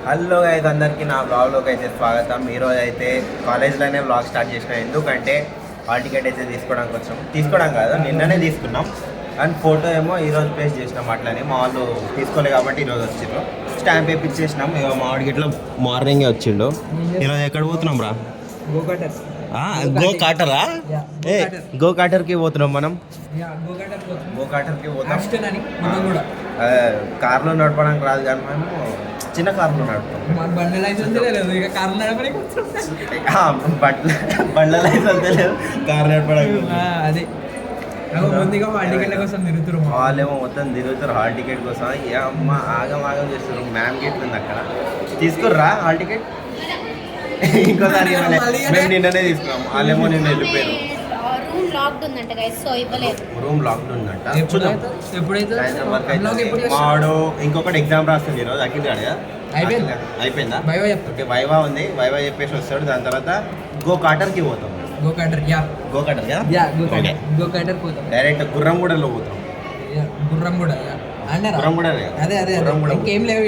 Hello guys, అందరికీ నా బ్లాగ్లోకి అయితే స్వాగతం. ఈరోజు అయితే కాలేజ్లోనే బ్లాగ్ స్టార్ట్ చేసిన. ఎందుకంటే హాల్ టికెట్ అయితే తీసుకోవడానికి వచ్చాం. తీసుకోవడం కాదు, నిన్ననే తీసుకున్నాం. అండ్ ఫోటో ఏమో ఈరోజు ప్లేస్ చేసినాం. అట్లనే మా వాళ్ళు తీసుకోలేదు కాబట్టి ఈరోజు వచ్చిండ్రు. స్టాంప్ వేయించేసినాం. ఇక మా వాడికి ఇట్లా మార్నింగే వచ్చిండు. ఈరోజు ఎక్కడ పోతున్నాం రా? గో కాటరా? ఏ గో కాటర్కి పోతున్నాం మనం. గో కాటర్కి పోతాం. కార్లో నడపడానికి రాదు కానీ మేము చిన్న కార్లో నడుపుతాం. బండ్ల లైసెన్స్ లేదు, కార్ నడపడానికి. వాళ్ళేమో మొత్తం తిరుగుతారు హాల్ టికెట్ కోసం. ఏ అమ్మ ఆగం చేస్తారు. మ్యామ్ గేట్ ఉంది అక్కడ. తీసుకుర్రా హాల్ టికెట్? ఇంకోసారి మేము నిన్ననే తీసుకున్నాం. వాళ్ళేమో నిన్న వెళ్ళిపోయారు. రూమ్ లాక్డ్ ఉందంట. వాడు ఇంకొకటి ఎగ్జామ్ రాస్తుంది ఈరోజు. అఖిల్ గాడు అయిపోయిందా? ఓకే, వైవా ఉంది. వైవా చెప్పేసి వస్తాడు. దాని తర్వాత గో కాటర్కి పోతాం. గో కాటర్ డైరెక్ట్ గుర్రంగూడలో పోతాం. గుర్రంగూడ ఇంకేం లేవు.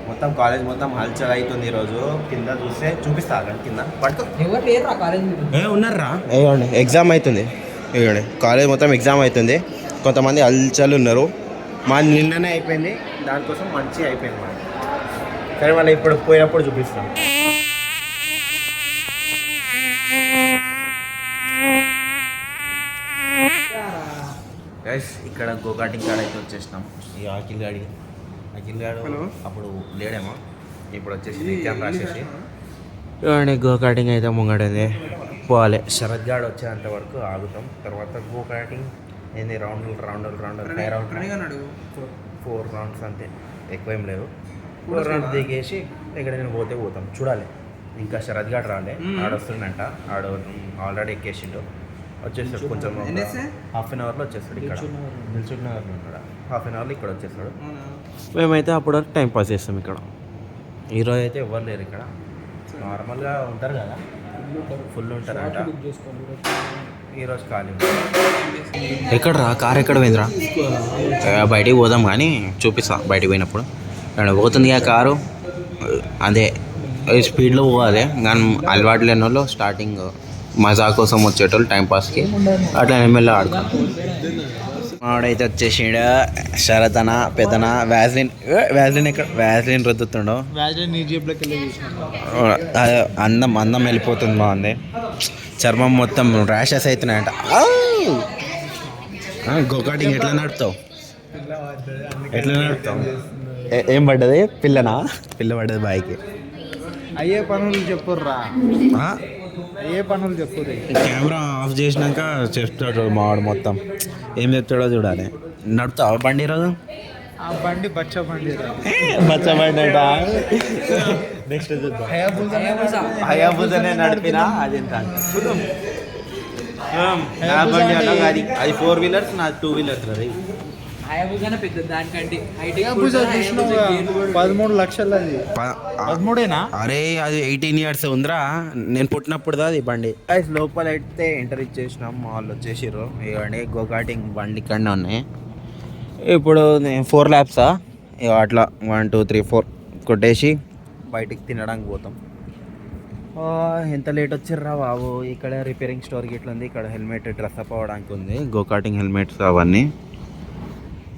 మొత్తం కాలేజ్ మొత్తం హల్చల్ అవుతుంది ఈరోజు. కింద చూస్తే చూపిస్తా కింద ఉన్నారా? ఇవ్వండి, ఎగ్జామ్ అవుతుంది. ఇవ్వండి, కాలేజ్ మొత్తం ఎగ్జామ్ అవుతుంది. కొంతమంది హల్చల్ ఉన్నారు. మా నిన్ననే అయిపోయింది. దానికోసం మంచిగా అయిపోయింది మా. సరే, మళ్ళీ ఇప్పుడు పోయినప్పుడు చూపిస్తాం. గైస్, ఇక్కడ గోకాటింగ్ కాడ అయితే వచ్చేసినాం. ఈ అఖిల్ గాడు అప్పుడు లేడేమో, ఇప్పుడు వచ్చేసి ఎగ్జామ్ రాసేసి గో కార్టింగ్ అయితే ముంగడేది పోవాలి. శరత్ గాడు వచ్చేంత వరకు ఆగుతాం. తర్వాత గో కార్టింగ్ ఏంది రౌండ్ 4 రౌండ్స్ అంతే, ఎక్కువ ఏం లేవు. 4 రౌండ్స్ దిగేసి ఎక్కడైనా పోతాం. చూడాలి. ఇంకా శరత్ గాడు రాలే, ఆడొస్తుందంట. ఆడు ఆల్రెడీ ఎక్కేసిండు. వచ్చేస్తాడు కొంచెం హాఫ్ అన్ అవర్లో వచ్చేస్తాడు. ఇక్కడ నిల్చున్నవర్లో ఉన్నాడు. హాఫ్ అన్ అవర్లో ఇక్కడ వచ్చేస్తాడు. మేమైతే అప్పుడు వరకు టైం పాస్ చేస్తాం ఇక్కడ. ఈరోజు అయితే ఎవరు లేరు ఇక్కడ. నార్మల్గా ఉంటారు కదా, ఫుల్ ఉంటారంట. ఈరోజు ఖాళీ. ఎక్కడ రా కార్? ఎక్కడ పోయిందిరా? బయటికి పోదాం కానీ చూపిస్తా. బయటికి పోయినప్పుడు ఇక్కడ పోతుంది ఆ కారు. అదే స్పీడ్లో పోవాలి. కానీ అలవాటు లేని వాళ్ళు స్టార్టింగ్ మజా కోసం వచ్చేటోళ్ళు టైంపాస్కి అట్లా ఎమ్మెల్యే ఆడుకోవాలి. ఆడైతే వచ్చేసిండ శరత్ అన్న పెద్దన. వ్యాజ్లిన్ ఎక్కడ? వ్యాజ్లిన్ రుద్దుతుండో. అందం వెళ్ళిపోతుంది. బాగుంది. చర్మం మొత్తం ర్యాషెస్ అవుతున్నాయంట. గోకాటింగ్ ఎట్లా నడుపుతావు? ఏం పడ్డది? పిల్ల పడ్డది బాయ్కి. అయ్యే పనులు చెప్పుర్రా. కెమెరా ఆఫ్ చేసినాక చెప్తాడు మావాడు మొత్తం. ఏం చెప్తాడో చూడాలి. నడుపుతావా బండి ఈరోజు? ఆ బండి బచ్చ బండి అంట. నెక్స్ట్ హయాబుజానే నడిపినా. అది ఎంత నా బండి అలా కాదు. అది 4 వీలర్స్, నా 2 వీలర్స్. అది 13 లక్షలు. అది 13ఏనా? అరే, అది 18 years ఉందిరా. నేను పుట్టినప్పుడు అది బండి. లోపల అయితే ఎంటర్ ఇచ్చేసినాం. వాళ్ళు వచ్చేసారు. ఇవ్వండి, గోకాటింగ్ బండి ఇక్కడనే ఉన్నాయి. ఇప్పుడు 4 laps అట్లా 1 2 3 4 కొట్టేసి బయటికి తినడానికి పోతాం. ఎంత లేట్ వచ్చిర్రా బాబు. ఇక్కడ రిపేరింగ్ స్టోర్కి ఇట్లా ఉంది. ఇక్కడ హెల్మెట్ డ్రెస్ అప్ అవ్వడానికి ఉంది. గోకాటింగ్ హెల్మెట్స్ అవన్నీ.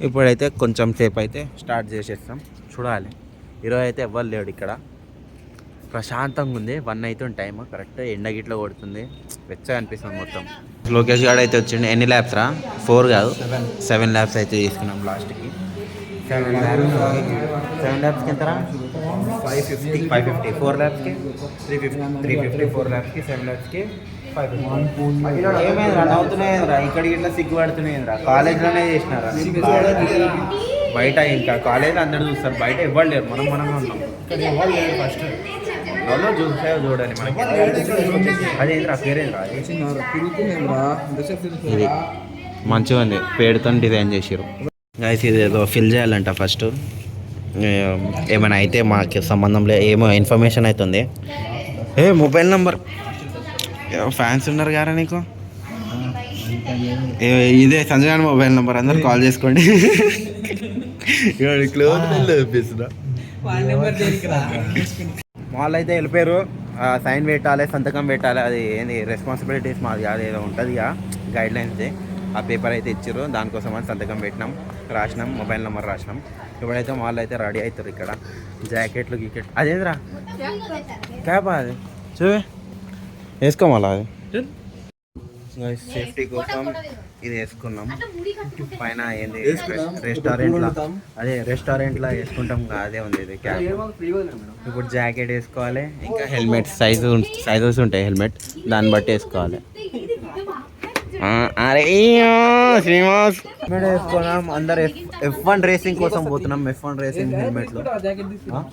ఇప్పుడైతే కొంచెం సేపు అయితే స్టార్ట్ చేసేస్తాం. చూడాలి. ఈరోజు అయితే ఎవ్వరు లేడు ఇక్కడ. ప్రశాంతంగా ఉంది. 1 అవుతుంది టైం. కరెక్ట్ ఎండ గిట్లా కొడుతుంది. వెచ్చగా అనిపిస్తుంది మొత్తం. లోకేష్ గారు అయితే వచ్చిండు. ఎన్ని ల్యాబ్స్ రా? 4 కాదు, 7 ల్యాబ్స్ అయితే తీసుకున్నాం లాస్ట్కి. 7 ల్యాబ్స్కి ఎంతరా? 550. 4 ల్యాబ్స్కి 350. 4 ల్యాబ్స్కి 7 ల్యాబ్స్కి 550. ఏమైందిరా? నవ్వుతున్నాయిరా? ఇక్కడికి ఇట్లా సిగ్గుపడుతున్నాయిరా? కాలేజ్లోనే చేసినారా? బయట ఇంకా కాలేజ్ అందరూ చూస్తారు. బయట ఎవ్వరు లేరు. మనం ఉన్నాం. ఇక్కడ ఎవరు లేరు. ఫస్ట్ ఎవరో చూడాలి మనకి. అదేంద్రా పేరేంద్రా? ఇది మంచిగా ఉంది. పేరుతో డిజైన్ చేసారు. గైస్, ఇది ఏదో ఫిల్ చేయాలంట ఫస్ట్. ఏమైనా అయితే మాకు సంబంధం లేదు. ఏమో ఇన్ఫర్మేషన్ అవుతుంది. మొబైల్ నెంబర్ ఫ్యాన్స్ ఉన్నారు కదా నీకు? ఇదే సంజయ్ గారి మొబైల్ నెంబర్. అందరు కాల్ చేసుకోండి. క్లోజ్ చూపిస్తున్నా. వాళ్ళు అయితే వెళ్ళిపోయారు. సైన్ పెట్టాలి, సంతకం పెట్టాలి, అది ఏంది రెస్పాన్సిబిలిటీస్ మాది అది ఏదో ఉంటుంది ఇక గైడ్ లైన్స్ది. ఆ పేపర్ అయితే ఇచ్చారు, దానికోసం అని సంతకం పెట్టినాం, రాసినాం, మొబైల్ నెంబర్ రాసినాం. ఇప్పుడైతే వాళ్ళు అయితే రెడీ అవుతారు. ఇక్కడ జాకెట్లు గీకెట్ అదేంద్రా క్యాప్ అది చూ వేసుకోమలా అది సేఫ్టీ కోసం ఇది వేసుకున్నాం. పైన ఏంది రెస్టారెంట్లో రెస్టారెంట్లో వేసుకుంటాం కదా, అదే ఉంది ఇది క్యాప్. ఇప్పుడు జాకెట్ వేసుకోవాలి, ఇంకా హెల్మెట్ సైజెస్ ఉంటాయి హెల్మెట్, దాన్ని బట్టి వేసుకోవాలి. అరే శ్రీనివాస్ హెల్మెట్ వేసుకున్నాం. అందరు F1 రేసింగ్ కోసం పోతున్నాం. F1 రేసింగ్ హెల్మెట్లు జాకెట్ వేసుకుందాం.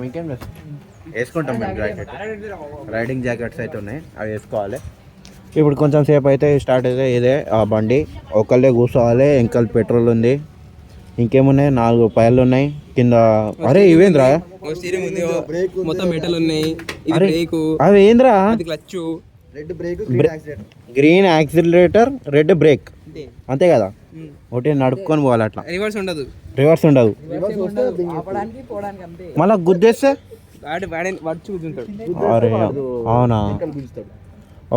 ఇంకేం వేసుకుంటాం మేము జాకెట్. రైడింగ్ జాకెట్స్ అయితే ఉన్నాయి, అవి వేసుకోవాలి. ఇప్పుడు కొంచెం సేపు అయితే స్టార్ట్ అయితే ఇదే ఆ బండి. ఒకళ్ళే కూర్చోవాలి, ఇంకల్ పెట్రోల్ ఉంది, ఇంకేమున్నాయి 4 పైర్లు ఉన్నాయి కింద. అరే ఇవేంద్రా మొత్తం మెటల్ ఉన్నాయి. అవి ఏంద్రా గ్రీన్ యాక్సిలరేటర్, రెడ్ బ్రేక్, అంతే కదా. ఒకటి నడుపుకొని పోవాలి, అట్లా రివర్స్ ఉండదు. మళ్ళా గుద్దేస్తే అరే అవునా,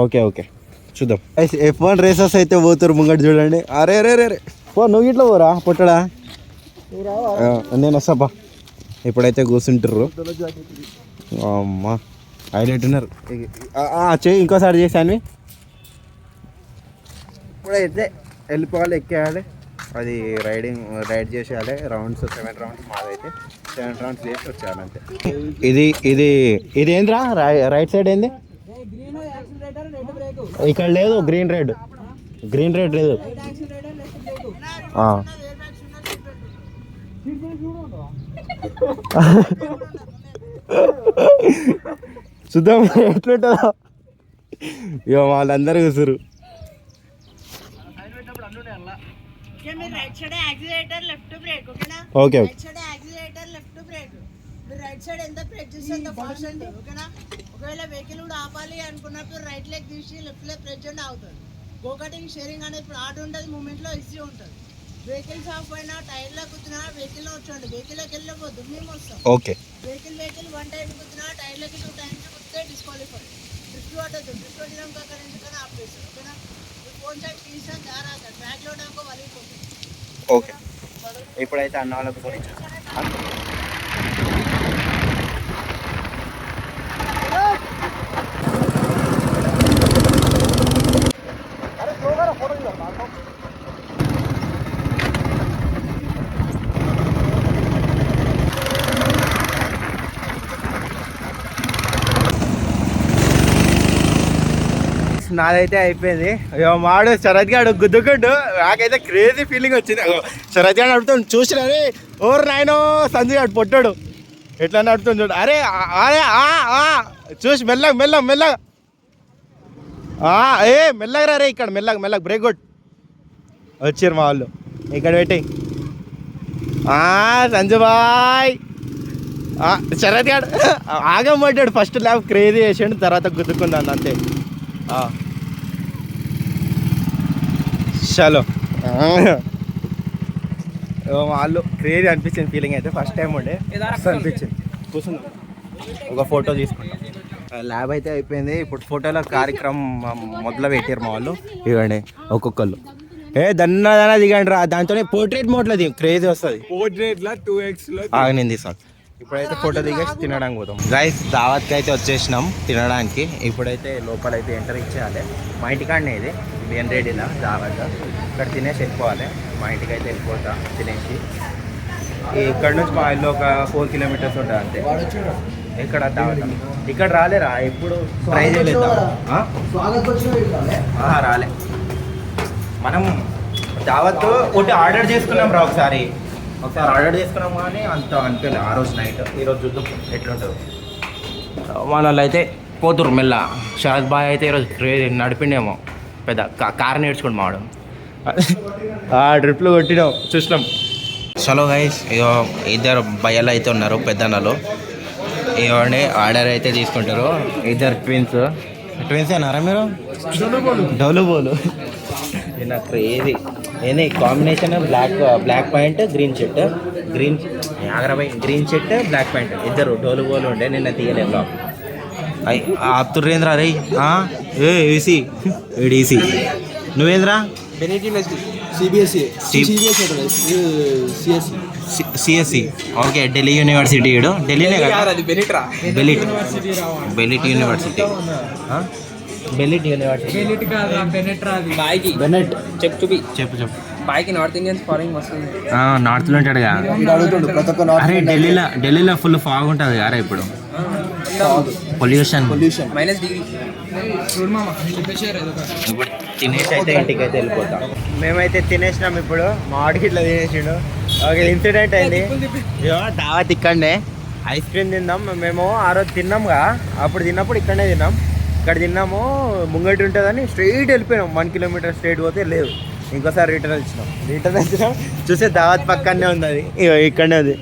ఓకే చూద్దాం. F1 రేసెస్ అయితే పోతారు ముంగట చూడండి. అరే పో, నువ్వు ఇట్లా పోరా పుట్టడా, నేను వస్తాపా. ఇప్పుడైతే కూర్చుంటారు. అమ్మా హైలైట్ ఉన్నారు. చెయ్యి ఇంకోసారి చేశాను. ఇప్పుడైతే వెళ్ళిపోవాలి, ఎక్కేయాలి. అది రైడ్ చేసేయాలి. రౌండ్స్ 7 రౌండ్స్, మాదైతే 7 రౌండ్స్ చేసి వచ్చేయాలి అంతే. ఇది ఏంద్రా రైట్ సైడ్ ఏంది? ఇక్కడ లేదు గ్రీన్ రెడ్ లేదు. చూద్దాం ఎట్లుంటుందో. ఇక వాళ్ళందరూ కూర్చురు. ఓకే రైట్ సైడ్ ఎంత ప్రెస్ చేస్తే అంత ఫాస్ట్ అండి, ఓకేనా. ఒకవేళ వెహికల్ కూడా ఆపాలి అనుకున్నప్పుడు రైట్ లెగ్ తీసి లెఫ్ట్ లెగ్ ప్రెస్ చేయండి, అవుతుంది. గో కటింగ్ షేరింగ్ అనేది ఇప్పుడు ఆర్డర్ ఉంటుంది, మూమెంట్లో ఈజీ ఉంటుంది. వెహికల్స్ ఆఫ్ అయినా టైర్లో కూర్చున్నా వెహికల్లో వచ్చండి, వెహికల్లోకి వెళ్ళిపోద్దు, మేము వస్తాం. ఓకే వెహికల్ 1 టైం కూర్చున్నా టైర్లకి 2 టైమ్స్ కూర్చుంటే డిస్క్వాలిఫై. డ్రిఫ్ట్ పట్టద్దు, డ్రిఫ్ట్ వచ్చినాం కాక నుంచి కానీ ఆఫ్ చేస్తారు, ఓకేనా. ఫోన్ సైడ్ తీసాం జాగ్రత్త, ట్రాక్లో డబ్బు వలిగిపోతుంది. ఓకే ఇప్పుడైతే అన్న వాళ్ళకి ఫోన్ ఇచ్చాను. నాదైతే అయిపోయింది. మాడు శరత్ గాడు గుద్దుకుండు, నాకైతే క్రేజీ ఫీలింగ్ వచ్చింది. శరత్ గాడు నడుపుతాడు చూసిన, అరే ఓరు నాయనో సంజయ్ గాడు పొట్టాడు ఎట్లా నడుపుతుంది చూడు. అరే అరే చూసి మెల్లగా మెల్లగా రే, ఇక్కడ మెల్లగా బ్రేక్ కొట్టు. వచ్చారు మా వాళ్ళు, ఇక్కడ పెట్టి సంజు బాయ్. శరత్ గాడు ఆగమడ్డాడు, ఫస్ట్ ల్యాబ్ క్రేజీ చేసాడు, తర్వాత గుద్దుకుందాను అంతే. చలో వాళ్ళు క్రేజీ అనిపించింది ఫీలింగ్ అయితే. ఫస్ట్ టైం ఉండే అనిపించింది. కూర్చుంది, ఒక ఫోటో తీసుకుంటాం. ల్యాబ్ అయితే అయిపోయింది. ఇప్పుడు ఫోటోల కార్యక్రమం మొదలు పెట్టారు మా వాళ్ళు. ఇవ్వండి ఒక్కొక్కళ్ళు దన్నా దిగండి రా, దాంతోనే పోర్ట్రేట్ మోడ్లో దిగు, క్రేజీ వస్తుంది. పోర్ట్రేట్లో 2x నేను తీసాను. ఇప్పుడైతే ఫోటో దిగేసి తినడానికి పోతాం. గైస్ దావత్కి అయితే వచ్చేసినాం తినడానికి. ఇప్పుడైతే లోపలైతే ఎంటర్ ఇచ్చేయాలి. మా ఇంటికాడనే ఇది బిఎన్ రెడ్డిలా దావత్. ఇక్కడ తినేసి వెళ్ళిపోవాలి. మా ఇంటికి అయితే వెళ్ళిపోతా తినేసి. ఇక్కడ నుంచి మా ఇల్లు ఒక 4 కిలోమీటర్స్ ఉంటుంది అంతే. ఇక్కడ దావత్ ఇక్కడ రాలేరా, ఎప్పుడు ట్రై చేయలేదు. రాలే. మనం దావత్ ఒకటి ఆర్డర్ చేసుకున్నాం రా, ఒకసారి ఆర్డర్ చేసుకున్నాం కానీ అంత అనిపించలేదు ఆ రోజు నైట్. ఈరోజు చూద్దాం ఎట్లుంటుందో. వాళ్ళు అయితే పోతురు మెల్ల. షాద్ బాయ్ అయితే ఈరోజు క్రేజీ నడిపిండేమో, పెద్ద కార్ నేర్చుకోండి మావాడు. డ్రిప్లు కొట్టినాం చూసినాం. చలో గైస్, ఇగో ఇద్దరు భయ్యలు అయితే ఉన్నారు పెద్దన్నలు. ఇవ్వండి ఆర్డర్ అయితే తీసుకుంటారు. ఇద్దరు ట్విన్స్ ఏనారా మీరు? డోలు బోలు నిన్న క్రేజీ ఏంది combination black pant green shirt green shirt black pant ఇద్దరు డోలు బోలు ఉండే నిన్న తీయలే బ్లాక్ ఆప్తుర్రేంద్ర అరే ఏసీ వీడు ఈసీ నువ్వేంద్రా సిఎస్సి ఓకే ఢిల్లీ యూనివర్సిటీ ఇడు ఢిల్లీనే కదా బెలిట్ యూనివర్సిటీ బెలిట్ యూనివర్సిటీ బెనెట్ చెప్పు బాయ్కి నార్త్ ఇండియన్స్ ఫాలోయింగ్ వస్తుంది. నార్త్లో ఉంటాడుగా అరే ఢిల్లీలో ఫుల్ ఫాగ్ ఉంటుంది కదా ఇప్పుడు పొల్యూషన్ -డిగ్రీ. ఇప్పుడు తినేసి అయితే ఇంటికి అయితే వెళ్ళిపోతాం. మేమైతే తినేసినాం ఇప్పుడు మా వాడికి ఇట్లా తినేసిండు. ఒక ఇన్సిడెంట్ అయింది దావత్ ఇక్కడనే ఐస్ క్రీమ్ తిందాం. మేము ఆ రోజు తిన్నాంగా అప్పుడు తిన్నప్పుడు ఇక్కడనే తిన్నాం. ఇక్కడ తిన్నాము ముంగటి ఉంటుందని స్ట్రైట్ వెళ్ళిపోయినాం. 1 కిలోమీటర్ స్ట్రైట్ పోతే లేవు. ఇంకోసారి రిటర్న్ వచ్చినాం చూసే దావత్ పక్కనే ఉంది. అది ఇగో ఇక్కడనే ఉంది.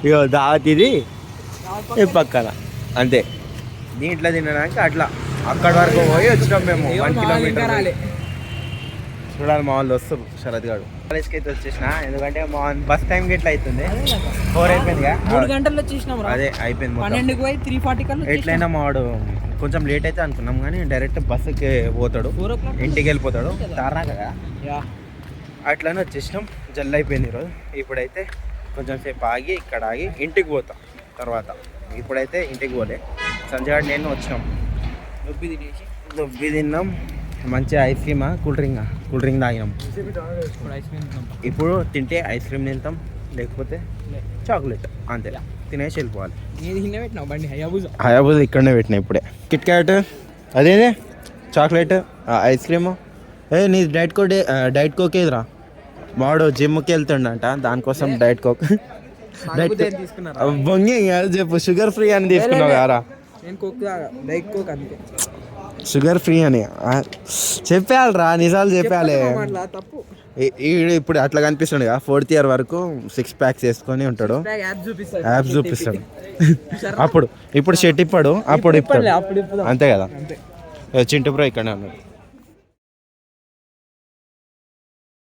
ఇగో దావత్ ఇది పక్కన అంతే. దీంట్లో తినడానికి అట్లా అక్కడి వరకు పోయి వచ్చినాం మేము 1 కిలోమీటర్. చూడాలి మా వాళ్ళు వస్తారు శరత్ గారు. కాలేజ్కి అయితే వచ్చేసిన ఎందుకంటే మా బస్ టైంకి ఇట్లా అవుతుంది. 4 అయిపోయిందిగా 3 గంటల్లో వచ్చేసినాం. అదే అయిపోయింది 12కి పోయి 3:40 ఎట్లయినా మా వాడు కొంచెం లేట్ అయితే అనుకున్నాం కానీ డైరెక్ట్ బస్సుకి పోతాడు, ఇంటికి వెళ్ళిపోతాడు. తారా కదా అట్లానే వచ్చేసినాం. జల్లు అయిపోయింది ఈరోజు. ఇప్పుడైతే కొంచెం సేపు ఆగి ఇక్కడ ఆగి ఇంటికి పోతాం తర్వాత. ఇప్పుడైతే ఇంటికి పోలే. సంజయ్ నేను వచ్చినాం. దొబ్బి తిన్నాం. మంచిగా ఐస్ క్రీమా కూల్ డ్రింక్ తాగినాం. ఇప్పుడు తింటే ఐస్ క్రీమ్ తింటాం, లేకపోతే చాక్లెట్ అంతే. తినేసి వెళ్ళిపోవాలి. హయాబుజా ఇక్కడనే పెట్టినా ఇప్పుడే. కిట్ క్యాట్ అదేదే చాక్లెట్ ఐస్ క్రీము. నీ డైట్ కోక్ ఏదిరా? వాడు జిమ్కి వెళ్తుండంట, దానికోసం డైట్ కోక్ బొంగి చెప్పు. షుగర్ ఫ్రీ అని తీసుకున్నావు కారా? షుగర్ ఫ్రీ అని చెప్పాలిరా, నిజాలు చెప్పాలి. ఇప్పుడు అట్లా కనిపిస్తుండే కదా 4th ఇయర్ వరకు 6 ప్యాక్స్ వేసుకొని ఉంటాడు. యాప్స్ చూపిస్తాడు ఇప్పుడు షర్ట్ ఇప్పాడు, అప్పుడు ఇప్పాడు అంతే కదా. చింటూ బ్రో ఇక్కడనే ఉన్నాడు.